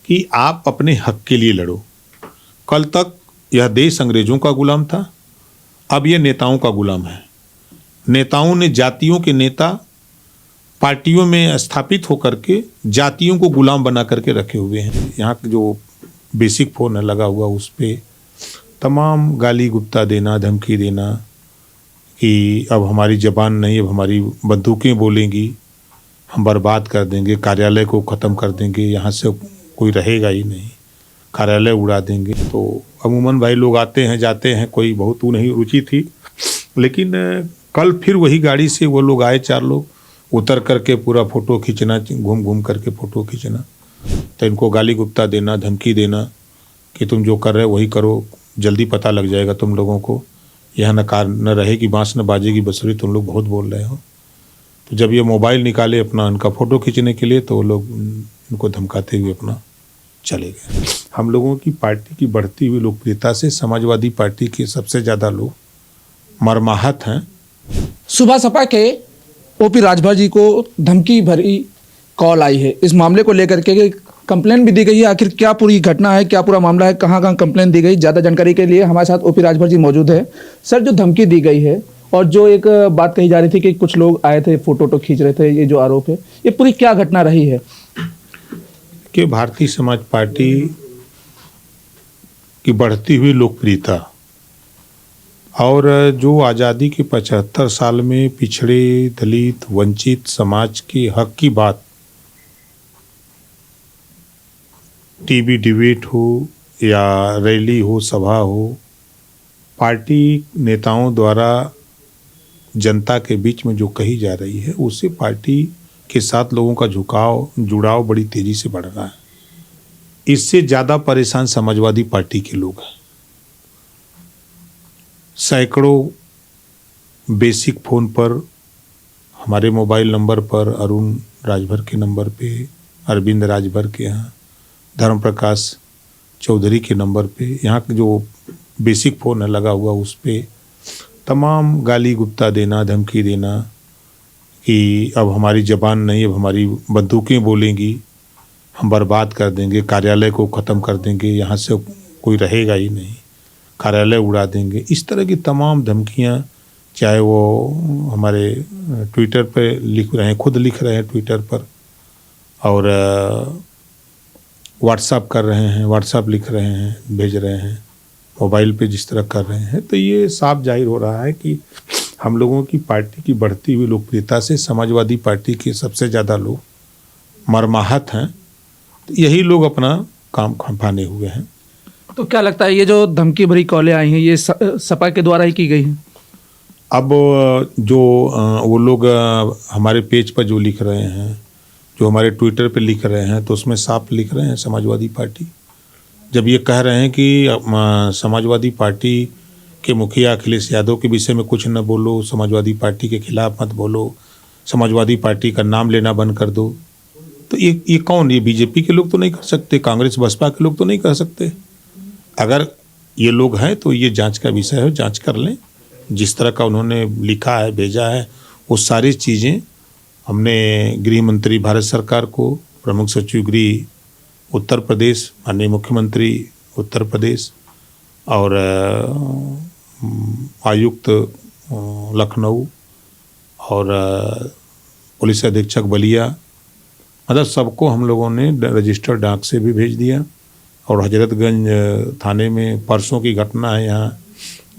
कि आप अपने हक के लिए लड़ो। कल तक यह देश अंग्रेजों का गुलाम था, अब यह नेताओं का गुलाम है। नेताओं ने जातियों के नेता पार्टियों में स्थापित होकर के जातियों को गुलाम बना करके रखे हुए हैं। यहाँ जो बेसिक फोन है लगा हुआ, उस पर तमाम गाली गुप्ता देना, धमकी देना कि अब हमारी ज़बान नहीं, अब हमारी बंदूकें बोलेंगी, हम बर्बाद कर देंगे, कार्यालय को ख़त्म कर देंगे, यहाँ से कोई रहेगा ही नहीं, कार्यालय उड़ा देंगे। तो अमूमन भाई लोग आते हैं जाते हैं, कोई बहुत नहीं रुचि थी, लेकिन कल फिर वही गाड़ी से वो लोग आए, 4 लोग उतर करके पूरा फ़ोटो खींचना, घूम घूम करके फ़ोटो खींचना, तो इनको गाली गुप्ता देना, धमकी देना कि तुम जो कर रहे हो वही करो, जल्दी पता लग जाएगा तुम लोगों को, यह न रहेगी बांस न बाजेगी बंसुरी, तुम लोग बहुत बोल रहे हो। तो जब ये मोबाइल निकाले अपना इनका फ़ोटो खींचने के लिए, तो वो लोग इनको धमकाते हुए अपना चले गए। हम लोगों की पार्टी की बढ़ती हुई लोकप्रियता से समाजवादी पार्टी के सबसे ज़्यादा लोग मर्माहत हैं। सुबह सपा के ओपी राजभर जी को धमकी भरी कॉल आई है। इस मामले को लेकर के कंप्लेन भी दी गई है। आखिर क्या पूरी घटना है, क्या पूरा मामला है, कहाँ कहाँ कंप्लेन दी गई, ज़्यादा जानकारी के लिए हमारे साथ ओपी राजभर जी मौजूद है। सर, जो धमकी दी गई है और जो एक बात कही जा रही थी कि कुछ लोग आए थे फोटो खींच रहे थे, ये जो आरोप है, ये पूरी क्या घटना रही है? कि भारतीय समाज पार्टी की बढ़ती हुई लोकप्रियता और जो आज़ादी के 75 साल में पिछड़े, दलित, वंचित समाज के हक की बात टीवी डिबेट हो या रैली हो, सभा हो, पार्टी नेताओं द्वारा जनता के बीच में जो कही जा रही है, उससे पार्टी के साथ लोगों का जुड़ाव बड़ी तेजी से बढ़ रहा है। इससे ज़्यादा परेशान समाजवादी पार्टी के लोग हैं। सैकड़ों बेसिक फ़ोन पर, हमारे मोबाइल नंबर पर, अरुण राजभर के नंबर पे, अरविंद राजभर के यहाँ, धर्म प्रकाश चौधरी के नंबर पे, यहाँ जो बेसिक फ़ोन है लगा हुआ, उस पर तमाम गाली गुप्ता देना, धमकी देना कि अब हमारी ज़बान नहीं, अब हमारी बंदूकें बोलेंगी, हम बर्बाद कर देंगे, कार्यालय को ख़त्म कर देंगे, यहाँ से कोई रहेगा ही नहीं, कार्यालय उड़ा देंगे। इस तरह की तमाम धमकियाँ, चाहे वो हमारे ट्विटर पे लिख रहे हैं, खुद लिख रहे हैं ट्विटर पर, और व्हाट्सएप कर रहे हैं, व्हाट्सएप लिख रहे हैं, भेज रहे हैं, मोबाइल पे जिस तरह कर रहे हैं, तो ये साफ जाहिर हो रहा है कि हम लोगों की पार्टी की बढ़ती हुई लोकप्रियता से समाजवादी पार्टी के सबसे ज़्यादा लोग मर्माहत हैं। तो यही लोग अपना काम खंपाने हुए हैं। तो क्या लगता है ये जो धमकी भरी कॉलें आई हैं, ये सपा के द्वारा ही की गई हैं? अब जो वो लोग हमारे पेज पर जो लिख रहे हैं, जो हमारे ट्विटर पे लिख रहे हैं, तो उसमें साफ लिख रहे हैं समाजवादी पार्टी। जब ये कह रहे हैं कि समाजवादी पार्टी के मुखिया अखिलेश यादव के विषय में कुछ न बोलो, समाजवादी पार्टी के खिलाफ मत बोलो, समाजवादी पार्टी का नाम लेना बंद कर दो, तो ये कौन? ये बीजेपी के लोग तो नहीं कर सकते, कांग्रेस बसपा के लोग तो नहीं कर सकते। अगर ये लोग हैं तो ये जांच का विषय है, जांच कर लें। जिस तरह का उन्होंने लिखा है, भेजा है, वो सारी चीज़ें हमने गृह मंत्री भारत सरकार को, प्रमुख सचिव गृह उत्तर प्रदेश, माननीय मुख्यमंत्री उत्तर प्रदेश और आयुक्त लखनऊ और पुलिस अधीक्षक बलिया, मतलब सबको हम लोगों ने रजिस्टर्ड डाक से भी भेज दिया। और हजरतगंज थाने में परसों की घटना है, यहाँ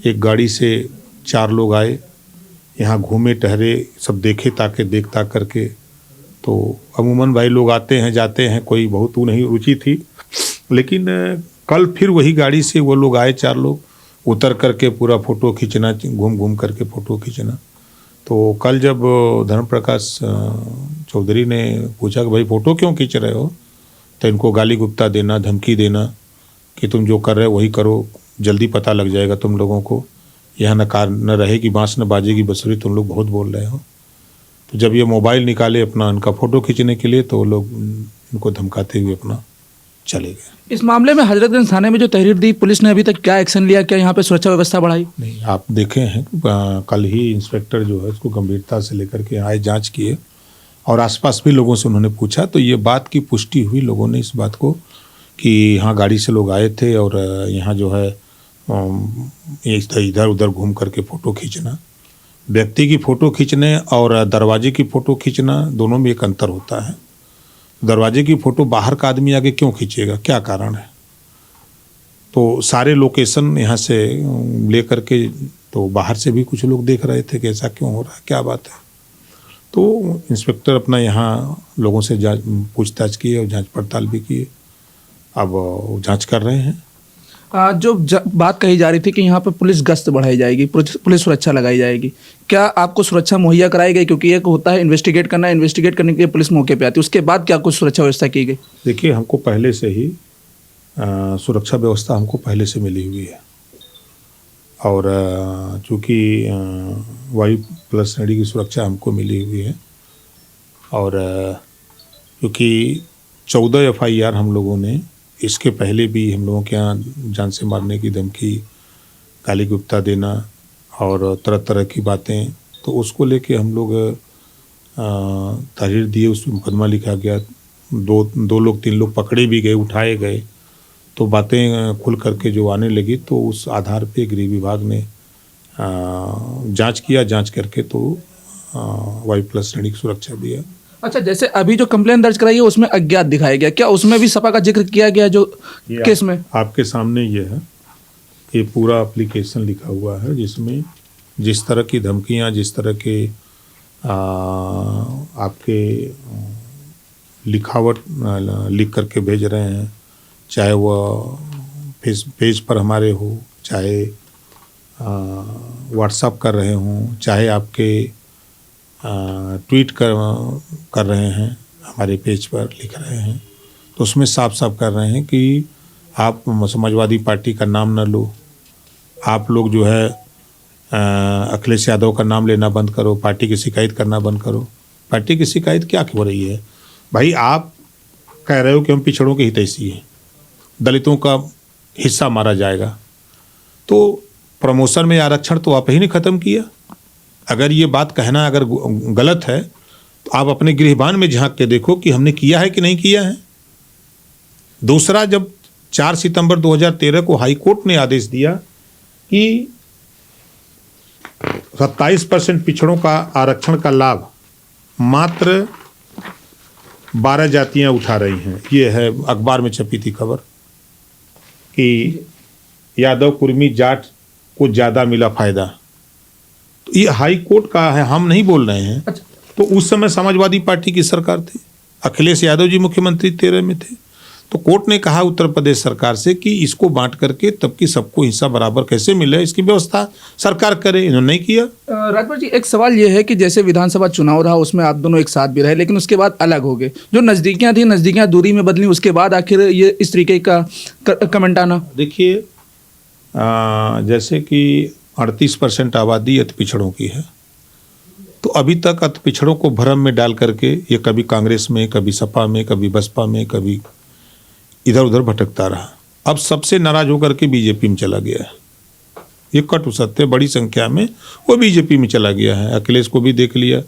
एक गाड़ी से 4 लोग आए, यहाँ घूमे टहरे, सब देखे ताके देख ताक करके। तो अमूमन भाई लोग आते हैं जाते हैं, कोई बहुत नहीं रुचि थी, लेकिन कल फिर वही गाड़ी से वो लोग आए, 4 लोग उतर करके पूरा फ़ोटो खींचना, घूम घूम करके फ़ोटो खींचना। तो कल जब धर्म प्रकाश चौधरी ने पूछा कि भाई फ़ोटो क्यों खींच रहे हो, तो इनको गाली गुप्ता देना, धमकी देना कि तुम जो कर रहे हो वही करो, जल्दी पता लग जाएगा तुम लोगों को, यह न रहेगी बांस न बाजेगी बंसुरी, तुम लोग बहुत बोल रहे हो। तो जब ये मोबाइल निकाले अपना इनका फ़ोटो खींचने के लिए, तो वो लोग इनको धमकाते हुए अपना चले गए। इस मामले में हजरतगंज थाने में जो तहरीर दी, पुलिस ने अभी तक क्या एक्शन लिया? क्या यहाँ पे सुरक्षा व्यवस्था बढ़ाई? नहीं, आप देखे हैं कल ही इंस्पेक्टर जो है इसको गंभीरता से लेकर के आए, जांच किए और आसपास भी लोगों से उन्होंने पूछा, तो ये बात की पुष्टि हुई, लोगों ने इस बात को कि यहाँ गाड़ी से लोग आए थे और यहाँ जो है इधर उधर घूम करके फ़ोटो खींचना, व्यक्ति की फ़ोटो खींचने और दरवाजे की फ़ोटो खींचना दोनों में एक अंतर होता है। दरवाजे की फ़ोटो बाहर का आदमी आगे क्यों खींचेगा, क्या कारण है? तो सारे लोकेशन यहाँ से ले करके तो बाहर से भी कुछ लोग देख रहे थे कि ऐसा क्यों हो रहा है, क्या बात है। तो इंस्पेक्टर अपना यहाँ लोगों से पूछताछ किए और जांच पड़ताल भी किए। अब जांच कर रहे हैं। बात कही जा रही थी कि यहाँ पे पुलिस गश्त बढ़ाई जाएगी, पुलिस सुरक्षा लगाई जाएगी, क्या आपको सुरक्षा मुहैया कराई गई? क्योंकि एक होता है इन्वेस्टिगेट करना, इन्वेस्टिगेट करने के लिए पुलिस मौके पे आती है, उसके बाद क्या कुछ सुरक्षा व्यवस्था की गई? देखिए, हमको पहले से ही सुरक्षा व्यवस्था हमको पहले से मिली हुई है और चूँकि वायु प्लस श्रेणी की सुरक्षा हमको मिली हुई है और क्योंकि 14 FIR हम लोगों ने इसके पहले भी हम लोगों के यहाँ जान से मारने की धमकी, गाली गुप्ता देना और तरह तरह की बातें, तो उसको लेके हम लोग तहरीर दिए, उस पर मुकदमा लिखा गया। दो लोग 3 लोग पकड़े भी गए, उठाए गए, तो बातें खुल करके जो आने लगी तो उस आधार पे गृह विभाग ने जांच किया, जांच करके तो वायु प्लस श्रेणी की सुरक्षा दिया। अच्छा, जैसे अभी जो कंप्लेन दर्ज कराई है उसमें अज्ञात दिखाया गया, क्या उसमें भी सपा का जिक्र किया गया जो केस में? आपके सामने ये है, ये पूरा एप्लीकेशन लिखा हुआ है जिसमें जिस तरह की धमकियां, जिस तरह के आपके लिखावट लिख करके भेज रहे हैं, चाहे वह पेज पर हमारे हो, चाहे व्हाट्सएप कर रहे हों, चाहे आपके ट्वीट कर रहे हैं, हमारे पेज पर लिख रहे हैं, तो उसमें साफ साफ कर रहे हैं कि आप समाजवादी पार्टी का नाम न लो, आप लोग जो है अखिलेश यादव का नाम लेना बंद करो, पार्टी की शिकायत करना बंद करो। पार्टी की शिकायत क्या हो रही है भाई? आप कह रहे हो कि हम पिछड़ों के हितैषी हैं, दलितों का हिस्सा मारा जाएगा, तो प्रमोशन में आरक्षण तो आप ही ने ख़त्म किया। अगर ये बात कहना अगर गलत है तो आप अपने गृहबान में झांक के देखो कि हमने किया है कि नहीं किया है। दूसरा, जब 4 सितंबर 2013 को हाई कोर्ट ने आदेश दिया कि 27% पिछड़ों का आरक्षण का लाभ मात्र 12 जातियां उठा रही हैं, ये है अखबार में छपी थी खबर कि यादव कुर्मी जाट को ज़्यादा मिला फायदा, तो ये हाई कोर्ट का है, हम नहीं बोल रहे हैं। अच्छा। तो उस समय समाजवादी पार्टी की सरकार थी, अखिलेश यादव जी मुख्यमंत्री 13 में थे, तो कोर्ट ने कहा उत्तर प्रदेश सरकार से कि इसको बांट करके तब कि सबको हिस्सा बराबर कैसे मिले, इसकी व्यवस्था सरकार करे। इन्होंने नहीं किया। राजभर जी, एक सवाल ये है कि जैसे विधानसभा चुनाव रहा उसमें आप दोनों एक साथ भी रहे, लेकिन उसके बाद अलग हो गए, जो नज़दीकियाँ थी नज़दीकियाँ दूरी में बदली, उसके बाद आखिर ये इस तरीके का कमेंट आना? देखिए, जैसे कि 38% आबादी अति पिछड़ों की है, तो अभी तक अति पिछड़ों को भ्रम में डाल करके ये कभी कांग्रेस में, कभी सपा में, कभी बसपा में, कभी इधर उधर भटकता रहा। अब सबसे नाराज होकर के बीजेपी में चला गया है। ये कट सत्य, बड़ी संख्या में वो बीजेपी में चला गया है। अखिलेश को भी देख लिया,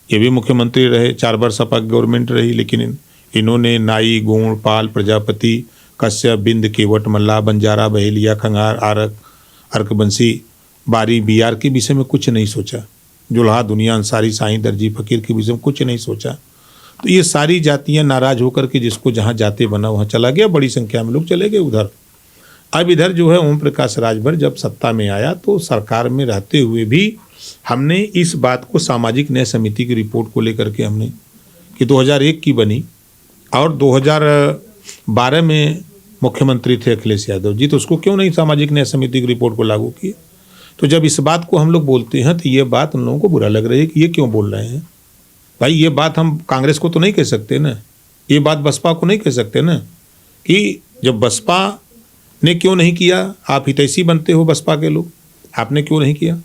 ये भी मुख्यमंत्री रहे, 4 बार सपा की गवर्नमेंट रही, लेकिन इन्होंने नाई, गोंड, पाल, प्रजापति, कश्यप, बिंद, केवट, मल्लाह, बंजारा, बहेलिया, खंगार, आरक, अर्कबंसी, बारी, बिहार के विषय में कुछ नहीं सोचा। जुल्हा, दुनिया, अंसारी, साईं, दर्जी, फकीर के विषय में कुछ नहीं सोचा। तो ये सारी जातियां नाराज होकर के जिसको जहां जाते बना वहां चला गया, बड़ी संख्या में लोग चले गए उधर। अब इधर जो है ओम प्रकाश राजभर जब सत्ता में आया तो सरकार में रहते हुए भी हमने इस बात को सामाजिक न्याय समिति की रिपोर्ट को लेकर के हमने कि 2001 की बनी और 2012 में मुख्यमंत्री थे अखिलेश यादव जी, तो उसको क्यों नहीं सामाजिक न्याय समिति की रिपोर्ट को लागू किए? तो जब इस बात को हम लोग बोलते हैं तो ये बात उन लोगों को बुरा लग रही है कि ये क्यों बोल रहे हैं। भाई ये बात हम कांग्रेस को तो नहीं कह सकते ना, ये बात बसपा को नहीं कह सकते ना कि जब बसपा ने क्यों नहीं किया, आप हितैषी बनते हो बसपा के लोग, आपने क्यों नहीं किया।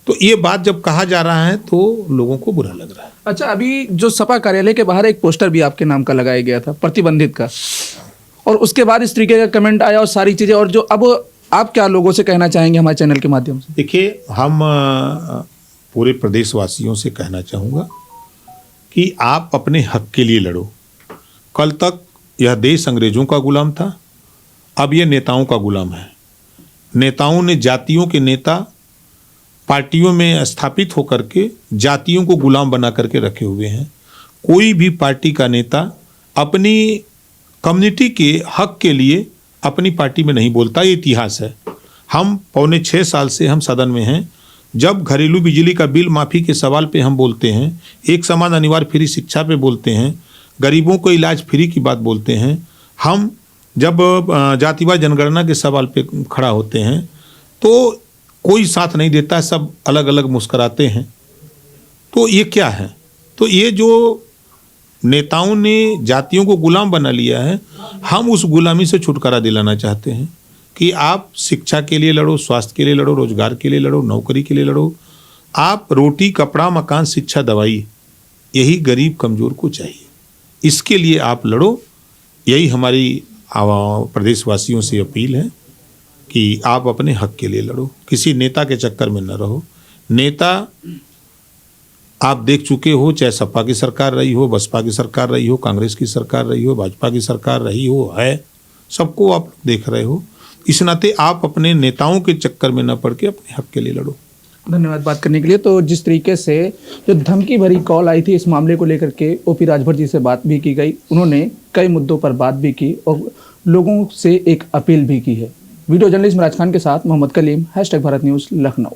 तो ये बात जब कहा जा रहा है तो लोगों को बुरा लग रहा है। अच्छा, अभी जो सपा कार्यालय के बाहर एक पोस्टर भी आपके नाम का लगाया गया था, प्रतिबंधित का, और उसके बाद इस तरीके का कमेंट आया और सारी चीज़ें, और जो अब आप क्या लोगों से कहना चाहेंगे हमारे चैनल के माध्यम से? देखिए, हम पूरे प्रदेशवासियों से कहना चाहूँगा कि आप अपने हक के लिए लड़ो। कल तक यह देश अंग्रेजों का गुलाम था, अब यह नेताओं का गुलाम है। नेताओं ने जातियों के नेता पार्टियों में स्थापित होकर के जातियों को गुलाम बना करके रखे हुए हैं। कोई भी पार्टी का नेता अपनी कम्युनिटी के हक के लिए अपनी पार्टी में नहीं बोलता, ये इतिहास है। हम 5.25 साल से हम सदन में हैं। जब घरेलू बिजली का बिल माफ़ी के सवाल पे हम बोलते हैं, एक समान अनिवार्य फ्री शिक्षा पे बोलते हैं, गरीबों को इलाज फ्री की बात बोलते हैं, हम जब जातिवाद जनगणना के सवाल पे खड़ा होते हैं तो कोई साथ नहीं देता, सब अलग अलग मुस्कराते हैं। तो ये क्या है? तो ये जो नेताओं ने जातियों को गुलाम बना लिया है, हम उस गुलामी से छुटकारा दिलाना चाहते हैं कि आप शिक्षा के लिए लड़ो, स्वास्थ्य के लिए लड़ो, रोजगार के लिए लड़ो, नौकरी के लिए लड़ो। आप रोटी, कपड़ा, मकान, शिक्षा, दवाई, यही गरीब कमजोर को चाहिए। इसके लिए आप लड़ो। यही हमारी प्रदेशवासियों से अपील है कि आप अपने हक के लिए लड़ो, किसी नेता के चक्कर में न रहो। नेता आप देख चुके हो, चाहे सपा की सरकार रही हो, बसपा की सरकार रही हो, कांग्रेस की सरकार रही हो, भाजपा की सरकार रही हो, है, सबको आप देख रहे हो। इस नाते आप अपने नेताओं के चक्कर में न पड़ के अपने हक के लिए लड़ो। धन्यवाद बात करने के लिए। तो जिस तरीके से जो धमकी भरी कॉल आई थी, इस मामले को लेकर के ओपी राजभर जी से बात भी की गई, उन्होंने कई मुद्दों पर बात भी की और लोगों से एक अपील भी की है। वीडियो जर्नलिस्ट मिराज खान के साथ मोहम्मद कलीम, #भारत न्यूज़ लखनऊ।